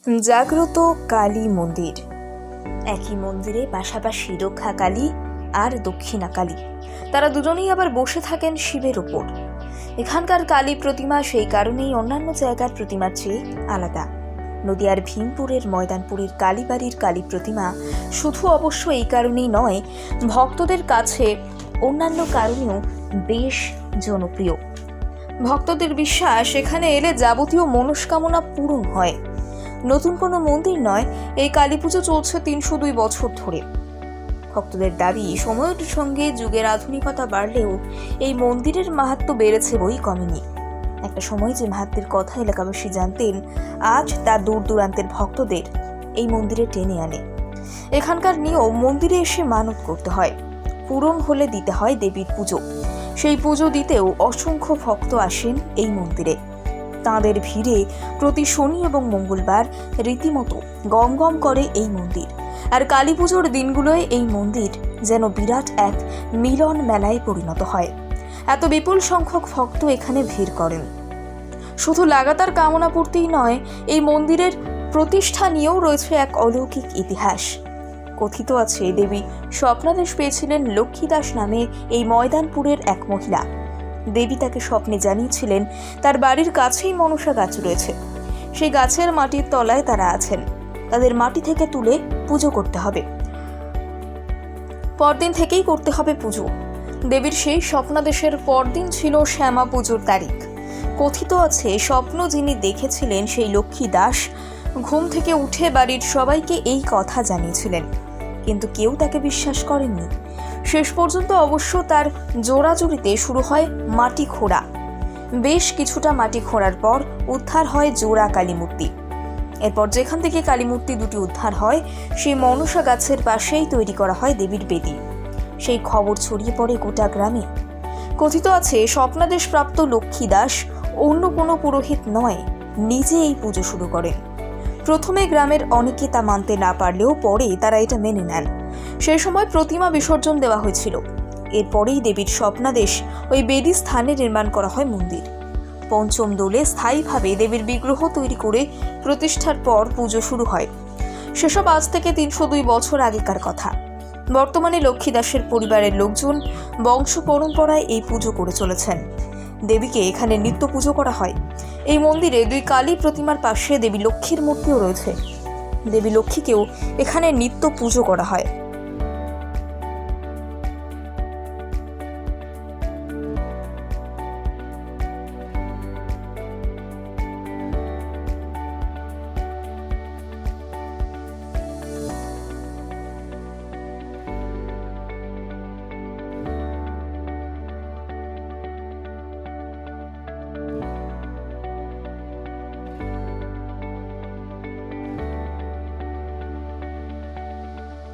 জাগ্রত কালী মন্দির। একই মন্দিরে পাশাপাশি রক্ষা কালী আর দক্ষিণা কালী, তারা দুজনেই আবার বসে থাকেন শিবের ওপর। এখানকার কালী প্রতিমা সেই কারণেই অন্যান্য জায়গার প্রতিমার চেয়ে আলাদা। নদিয়ার ভীমপুরের ময়দানপুরের কালীবাড়ির কালী প্রতিমা শুধু অবশ্য এই কারণেই নয়, ভক্তদের কাছে অন্যান্য কারণেও বেশ জনপ্রিয়। ভক্তদের বিশ্বাস এখানে এলে যাবতীয় মনস্কামনা পূরণ হয়। নতুন কোনো মন্দির নয়, এই কালী পুজো চলছে 302 বছর ধরে। ভক্তদের দাবি, সময়ের সঙ্গে যুগের আধুনিকতা বাড়লেও এই মন্দিরের মাহাত্ম্য বেড়েছে বই কমেনি। একটা সময় যে মাহাত্ম্যের কথা এলাকাবাসী জানতেন, আজ তার দূর দূরান্তের ভক্তদের এই মন্দিরে টেনে আনে। এখানকার নিয়ম, মন্দিরে এসে মানত করতে হয়, পূরণ হলে দিতে হয় দেবীর পুজো। সেই পুজো দিতেও অসংখ্য ভক্ত আসেন এই মন্দিরে। তাঁদের ভিড়ে প্রতি শনি এবং মঙ্গলবার রীতিমতো গম গম করে এই মন্দির। আর কালী পুজোর দিনগুলোয় এই মন্দির যেন বিরাট এক মিলন মেলায় পরিণত হয়। এত বিপুল সংখ্যক ভক্ত এখানে ভিড় করেন। শুধু লাগাতার কামনা পূর্তিই নয়, এই মন্দিরের প্রতিষ্ঠা নিয়েও রয়েছে এক অলৌকিক ইতিহাস। কথিত আছে, দেবী স্বপ্নাদেশ পেয়েছিলেন লক্ষ্মী দাস নামে এই ময়দানপুরের এক মহিলা। দেবী তাকে স্বপ্নে জানিয়েছিলেন তার বাড়ির কাছেই মনসা গাছ রয়েছে, সেই গাছের মাটির তলায় তারা আছেন, তাদের মাটি থেকে তুলে পুজো করতে হবে। পরদিন থেকেই করতে হবে পুজো। দেবীর সেই স্বপ্নাদেশের পরদিন ছিল শ্যামা পুজোর তারিখ। কথিত আছে, স্বপ্ন যিনি দেখেছিলেন সেই লক্ষ্মী দাস ঘুম থেকে উঠে বাড়ির সবাইকে এই কথা জানিয়েছিলেন, কিন্তু কেউ তাকে বিশ্বাস করেননি। শেষ পর্যন্ত অবশ্য তার জোড়াজুড়িতে শুরু হয় মাটি খোঁড়া। বেশ কিছুটা মাটি খোঁড়ার পর উদ্ধার হয় জোড়া কালী মূর্তি। এরপর যেখান থেকে কালী মূর্তি দুটি উদ্ধার হয়, সেই মনসা গাছের পাশেই তৈরি করা হয় দেবীর বেদি। সেই খবর ছড়িয়ে পড়ে গোটা গ্রামে। কথিত আছে, স্বপ্নাদেশ প্রাপ্ত লক্ষ্মী দাস অন্য কোনো পুরোহিত নয়, নিজে এই পুজো শুরু করেন। প্রথমে গ্রামের অনেকে তা মানতে না পারলেও পরে তারা এটা মেনে নেন। সেই সময় প্রতিমা বিসর্জন দেওয়া হয়েছিল। এরপরেই দেবীর স্বপ্নাদেশ ওই বেদি স্থানে নির্মাণ করা হয় মন্দির। পঞ্চম দোলে স্থায়ীভাবে দেবীর বিগ্রহ তৈরি করে প্রতিষ্ঠার পর পুজো শুরু হয়। সেসব আজ থেকে 302 বছর আগেকার কথা। বর্তমানে লক্ষ্মী দাসের পরিবারের লোকজন বংশ পরম্পরায় এই পুজো করে চলেছেন। দেবীকে এখানে নিত্য পুজো করা হয়। এই মন্দিরে 2 কালী প্রতিমার পাশে দেবী লক্ষ্মীর মূর্তিও রয়েছে। দেবী লক্ষ্মীকেও এখানে নিত্য পুজো করা হয়।